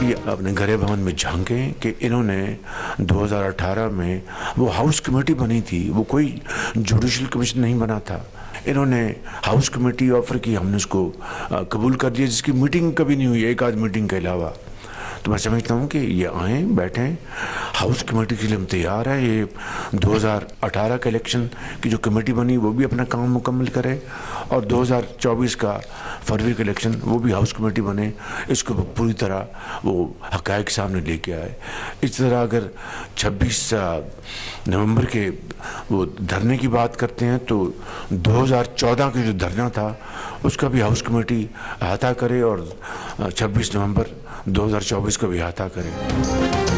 कभी अपने घरे भवन में झांकें कि इन्होंने 2018 में वो हाउस कमेटी बनी थी, वो कोई जुडिशल कमीशन नहीं बना था। इन्होंने हाउस कमेटी ऑफर की, हमने उसको कबूल कर लिया, जिसकी मीटिंग कभी नहीं हुई एक आध मीटिंग के अलावा। तो मैं समझता हूँ कि ये आएँ, बैठें, हाउस कमेटी के लिए हम तैयार हैं। ये 2018 का इलेक्शन की जो कमेटी बनी वो भी अपना काम मुकम्मल करे, और 2024 का फरवरी का इलेक्शन वो भी हाउस कमेटी बने, इसको पूरी तरह वो हक़ाइक़ सामने लेके आए। इस तरह अगर 26 नवंबर के वो धरने की बात करते हैं तो 2014 का जो धरना था उसका भी हाउस कमेटी अहाता करे, और 26 नवंबर 2024 को भी अहाता करें।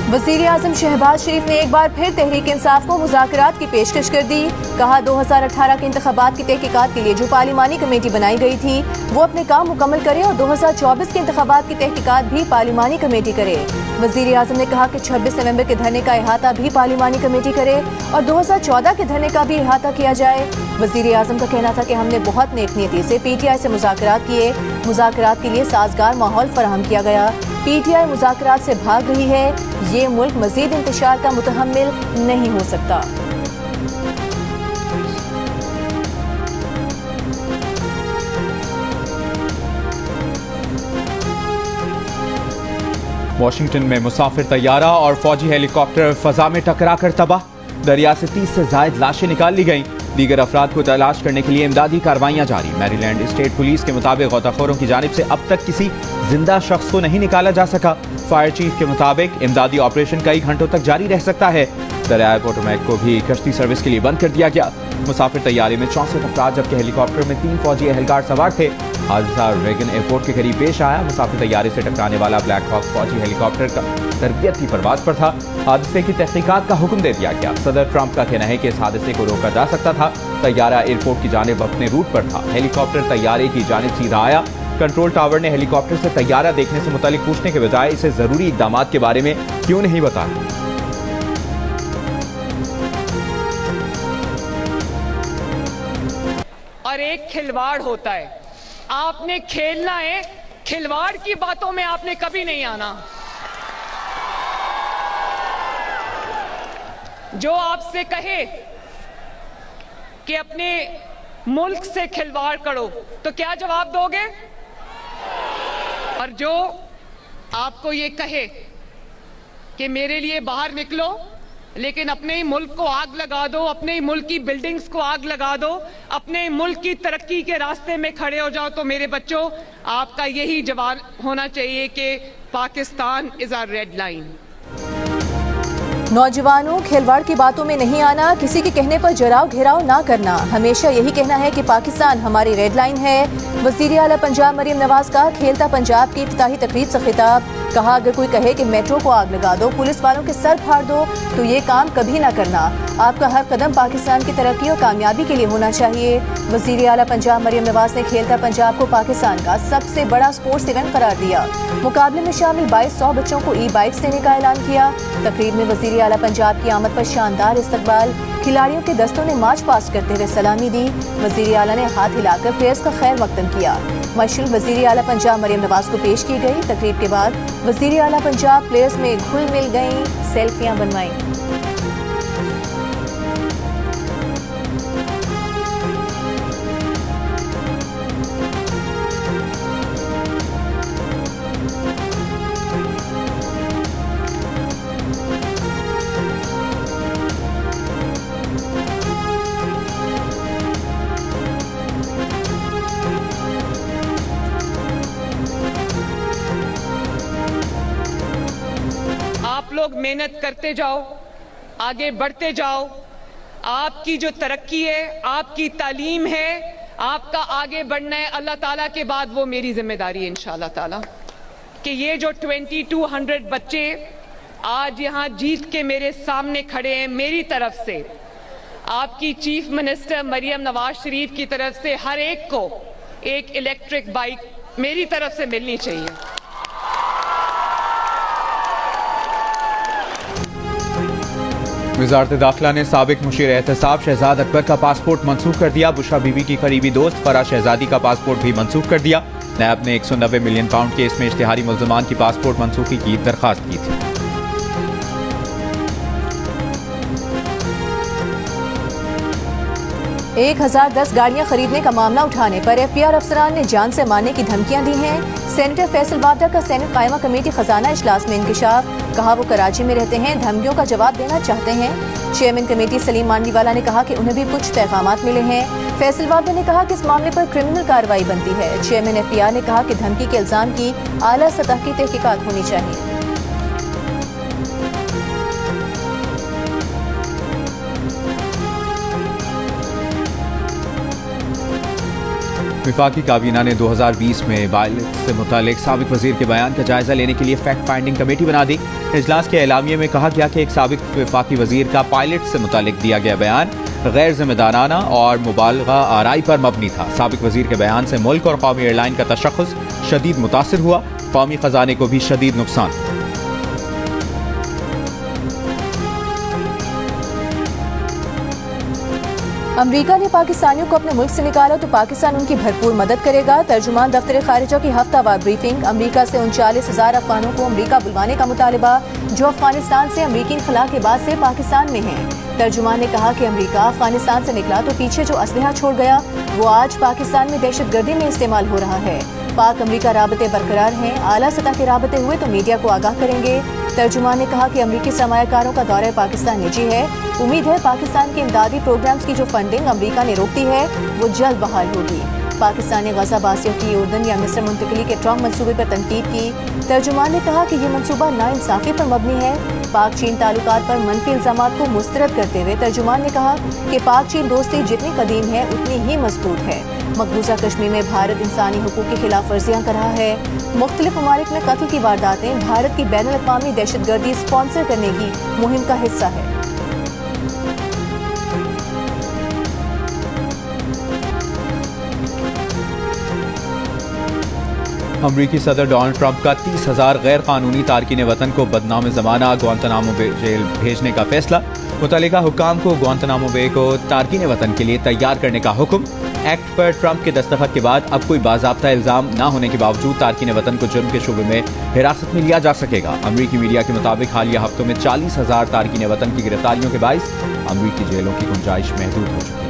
वज़ीर आज़म शहबाज शरीफ ने एक बार फिर तहरीक इंसाफ को मुज़ाकरात की पेशकश कर दी। कहा 2018 के इंतख़ाबात की तहकीकात के लिए जो पार्लिमानी कमेटी बनाई गई थी वो अपने काम मुकम्मल करे और 2024 के इंतख़ाबात की तहकीकात भी पार्लिमानी कमेटी करे। वज़ीर आज़म ने कहा कि 26 नवंबर के धरने का अहाता भी पार्लिमानी कमेटी करे और 2014 के धरने का भी अहाता किया जाए। वज़ीर आज़म का कहना था कि हमने बहुत नेकनीयती से PTI से मुज़ाकरात किए, मुज़ाकरात के लिए साजगार माहौल फराहम किया गया। PTI मुज़ाकरात से भाग रही है, ये मुल्क मज़ीद इंतशार का मुतहम्मिल नहीं हो सकता। वाशिंगटन में मुसाफिर तैयारा और फौजी हेलीकॉप्टर फजा में टकराकर तबाह। दरिया से 30 से जायद लाशें निकाल ली गईं। दीगर अफराद को तलाश करने के लिए इमदादी कार्रवाइयां जारी। मैरीलैंड स्टेट पुलिस के मुताबिक गौताखोरों की जानिब से अब तक किसी जिंदा शख्स को नहीं निकाला जा सका। फायर चीफ के मुताबिक इमदादी ऑपरेशन कई घंटों तक जारी रह सकता है। दरियाए पोटोमैक को भी कश्ती सर्विस के लिए बंद कर दिया गया। मुसाफिर तैयारी में 64 अफराद जबकि हेलीकॉप्टर में 3 फौजी एहलकार सवार थे। हादसा रेगन एयरपोर्ट के करीब पेश आया। मुसाफिर तैयारी से टकराने वाला ब्लैक हॉक फौजी हेलीकॉप्टर का तरबियत की परवाज पर था। हादसे की तहकीकात का हुक्म दे दिया गया। सदर ट्रंप का कहना है कि इस हादसे को रोका जा सकता था। तैयारा एयरपोर्ट की जानिब अपने रूट पर था। हेलीकॉप्टर तैयारे की जानिब सीधा आया। कंट्रोल टावर ने हेलीकॉप्टर से तैयारा देखने से मुतालिक पूछने के बजाय इसे जरूरी इकदाम के बारे में क्यों नहीं बताया। और एक खिलवाड़ होता है, आपने खेलना है, खिलवाड़ की बातों में आपने कभी नहीं आना। जो आपसे कहे कि अपने मुल्क से खिलवाड़ करो तो क्या जवाब दोगे? और जो आपको ये कहे कि मेरे लिए बाहर निकलो लेकिन अपने ही मुल्क को आग लगा दो, अपने ही मुल्क की बिल्डिंग्स को आग लगा दो, अपने ही मुल्क की तरक्की के रास्ते में खड़े हो जाओ, तो मेरे बच्चों आपका यही जवाब होना चाहिए कि Pakistan is our red line. नौजवानों, खिलवाड़ की बातों में नहीं आना, किसी के कहने पर जराव घेराव ना करना, हमेशा यही कहना है कि पाकिस्तान हमारी रेड लाइन है। वज़ीर आला पंजाब मरियम नवाज का खेलता पंजाब की इफ्तिताही तकरीब से खिताब। कहा अगर कोई कहे कि मेट्रो को आग लगा दो, पुलिस वालों के सर फाड़ दो, तो ये काम कभी ना करना। आपका हर कदम पाकिस्तान की तरक्की और कामयाबी के लिए होना चाहिए। वज़ीर आला पंजाब मरियम नवाज ने खेलता पंजाब को पाकिस्तान का सबसे बड़ा स्पोर्ट्स इवेंट करार दिया। मुकाबले में शामिल 2200 बच्चों को ई-बाइक्स देने का ऐलान किया। तकरीब में वज़ीर आला पंजाब की आमद पर शानदार इस्तकबाल। खिलाड़ियों के दस्तों ने मार्च पास्ट करते हुए सलामी दी। वज़ीर आला ने हाथ हिलाकर प्लेयर्स का खैर मकदम किया। मशरूम वज़ीर आला पंजाब मरियम नवाज को पेश की गई। तकरीब के बाद वज़ीर आला पंजाब प्लेयर्स में घुल मिल गईं, सेल्फियां बनवाईं। आप लोग मेहनत करते जाओ, आगे बढ़ते जाओ। आपकी जो तरक्की है, आपकी तालीम है, आपका आगे बढ़ना है, अल्लाह ताला के बाद वो मेरी जिम्मेदारी है इंशाअल्लाह ताला कि ये जो 2200 बच्चे आज यहाँ जीत के मेरे सामने खड़े हैं, मेरी तरफ से, आपकी चीफ मिनिस्टर मरियम नवाज शरीफ की तरफ से हर एक को एक इलेक्ट्रिक बाइक मेरी तरफ से मिलनी चाहिए। वज़ारत दाखिला ने साबिक मुशीर एहतसाब शहजाद अकबर का पासपोर्ट मंसूख कर दिया। बुशरा बीबी की करीबी दोस्त फरा शहजादी का पासपोर्ट भी मंसूख कर दिया। नैब ने 190 मिलियन पाउंड केस में इश्तिहारी मुल्ज़मान की पासपोर्ट मनसूखी की दरख्वास्त की थी। एक 1010 गाड़ियां खरीदने का मामला उठाने पर एफपीआर अफसरान ने जान से मारने की धमकियां दी हैं। सेनेटर फैसल वाड्डा का सेनेट कायमा कमेटी खजाना इजलास में इंकशाफ, कहा वो कराची में रहते हैं, धमकियों का जवाब देना चाहते हैं। चेयरमैन कमेटी सलीम मांडीवाला ने कहा कि उन्हें भी कुछ पैगामात मिले हैं। फैसल वाड्डा ने कहा कि इस मामले पर क्रिमिनल कार्रवाई बनती है। चेयरमैन एफपीआर ने कहा कि धमकी के इल्जाम की आला सतह की तहकीकात होनी चाहिए। विफाकी काबीना ने 2020 में वायलेंस से मुतालिक साबिक वजीर के बयान का जायजा लेने के लिए फैक्ट फाइंडिंग कमेटी बना दी। इजलास के एलामिये में कहा गया कि एक साबिक विफाकी वजीर का पायलट से मुतालिक दिया गया बयान गैर जिम्मेदाराना और मुबालगा आराई पर मबनी था। साबिक वजीर के बयान से मुल्क और कौमी एयरलाइन का तशख़्ख़ुस शदीद मुतासिर हुआ, कौमी खजाने को भी शदीद नुकसान। अमरीका ने पाकिस्तानियों को अपने मुल्क से निकाला तो पाकिस्तान उनकी भरपूर मदद करेगा। तर्जुमान दफ्तर खारिजा की हफ्तावार ब्रीफिंग। अमरीका से 39,000 अफगानों को अमरीका बुलवाने का मुतालबा, जो अफगानिस्तान से अमरीकी इनखला के बाद से पाकिस्तान में हैं। तर्जुमान ने कहा कि अमरीका अफगानिस्तान से निकला तो पीछे जो असलहा छोड़ गया वो आज पाकिस्तान में दहशतगर्दी में इस्तेमाल हो रहा है। पाक अमरीका राबते बरकरार हैं, आला सतह के राबते हुए तो मीडिया को आगाह करेंगे। तर्जुमान ने कहा कि अमरीकी सरमायाकारों का दौरा पाकिस्तान निजी है। उम्मीद है पाकिस्तान के इमदादी प्रोग्राम्स की जो फंडिंग अमरीका ने रोक दी है वो जल्द बहाल होगी। पाकिस्तान ने गजा बासियों की उर्दन या मिस्र मुंतकली के ट्रम्प मंसूबे पर तनकीद की। तर्जुमान ने कहा कि ये मंसूबा नाइंसाफी पर मबनी है। पाक चीन ताल्लुकात पर मनफी इल्जामात को मुस्तरद करते हुए तर्जुमान ने कहा कि पाक चीन दोस्ती जितनी कदीम है उतनी ही मजबूत है। मकबूजा कश्मीर में भारत इंसानी हुकूक की खिलाफ वर्जियां कर रहा है। मुख्तलिफ ममालिक में कत्ल की वारदातें भारत की बैनुल अक़वामी दहशतगर्दी स्पॉन्सर करने की मुहिम का हिस्सा है। अमरीकी सदर डोनाल्ड ट्रंप का 30,000 गैर कानूनी तारकीन वतन को बदनाम ज़माना ग्वांतनामो बे जेल भेजने का फैसला। मुतल्लिका हुक्काम को ग्वांतनामो बे को तारकीन वतन के लिए तैयार करने का हुक्म। एक्ट पर ट्रंप के दस्तखत के बाद अब कोई बाज़ाब्ता इल्ज़ाम न होने के बावजूद तारकीन वतन को जुर्म के शुबे में हिरासत में लिया जा सकेगा। अमरीकी मीडिया के मुताबिक हालिया हफ्तों में 40,000 तारकीन वतन की गिरफ्तारियों के बाइस अमरीकी जेलों की गुंजाइश महदूद हो चुकी है।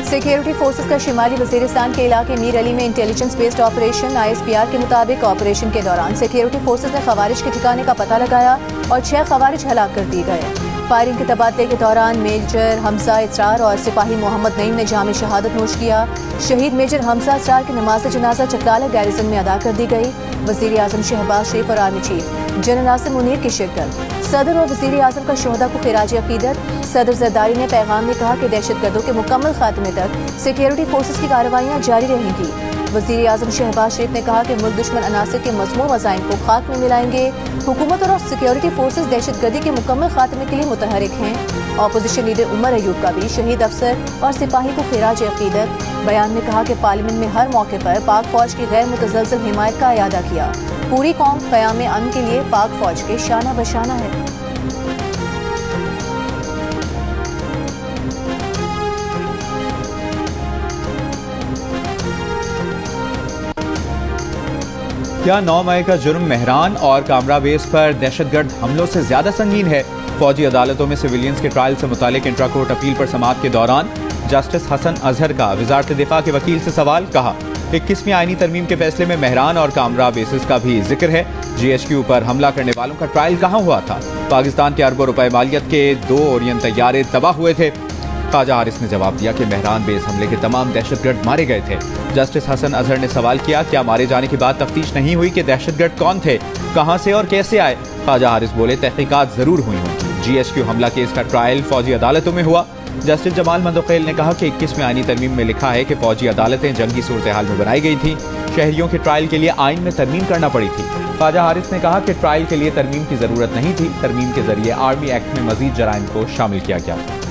सिक्योरिटी फोर्सेस का शिमाली वजीरिस्तान के इलाके मीर अली में इंटेलिजेंस बेस्ड ऑपरेशन। ISPR के मुताबिक ऑपरेशन के दौरान सिक्योरिटी फोर्सेस ने खवारिज के ठिकाने का पता लगाया और 6 खवारिज हलाक कर दिए गए। फायरिंग के तबादले के दौरान मेजर हमजा इसरार और सिपाही मोहम्मद नईम ने जाम शहादत नोश किया। शहीद मेजर हमजा इसरार की नमाज जनाजा चकलाला गैरिजन में अदा कर दी गई। वज़ीर आज़म शहबाज शरीफ और army chief general Nasir Munir की शिरकत। सदर और वज़ीर आज़म का शोहदा को खिराज अकीदत। सदर जरदारी ने पैगाम में कहा कि दहशतगर्दों के मुकम्मल खात्मे तक सिक्योरिटी फोर्सेस की कार्रवाइयाँ जारी रहेंगी। वज़ीर आज़म शहबाज शरीफ ने कहा कि मुल्क दुश्मन अनासिर के मज़मूम अज़ाइम को खाक में मिलाएंगे। हुकूमत और सिक्योरिटी फोर्सेस दहशतगर्दी के मुकम्मल खात्मे के लिए मुतहरिक हैं। अपोजिशन लीडर उमर अयूब का भी शहीद अफसर और सिपाही को खिराज अकीदत। बयान में कहा कि पार्लियामेंट में हर मौके पर पाक फौज की गैर मुतज़लज़ल हिमायत का अयादा किया। पूरी कौम क़याम अमन के लिए पाक फौज के शाना बशाना है। क्या 9 मई का जुर्म मेहरान और कामरा बेस पर दहशतगर्द हमलों से ज्यादा संगीन है? फौजी अदालतों में सिविलियंस के ट्रायल से मुतालिक इंट्रा कोर्ट अपील पर समाअत के दौरान जस्टिस हसन अजहर का वजारत दिफा के वकील से सवाल। कहा 21वीं आईनी तरमीम के फैसले में मेहरान और कामरा बेसिस का भी जिक्र है। GHQ पर हमला करने वालों का ट्रायल कहाँ हुआ था? पाकिस्तान के अरबों रुपए मालियत के 2 ओरियन तैयारे तबाह हुए थे। ख्वाजा हारिस ने जवाब दिया कि मेहरान बेस हमले के तमाम दहशतगर्द मारे गए थे। जस्टिस हसन अजहर ने सवाल किया, क्या मारे जाने के बाद तफ्तीश नहीं हुई कि दहशतगर्द कौन थे, कहां से और कैसे आए? ख्वाजा हारिस बोले, तहकीकात जरूर हुई होंगी। GHQ हमला केस का ट्रायल फौजी अदालतों में हुआ। जस्टिस जमाल मंदोखेल ने कहा कि 21वीं आईनी तरमीम में लिखा है कि फौजी अदालतें जंगी सूरत हाल में बनाई गई थी। शहरियों के ट्रायल के लिए आइन में तरमीम करना पड़ी थी। ख्वाजा हारिस ने कहा कि ट्रायल के लिए तरमीम की जरूरत नहीं थी। तरमीम के जरिए आर्मी एक्ट में मजीद जराइम को शामिल किया गया था।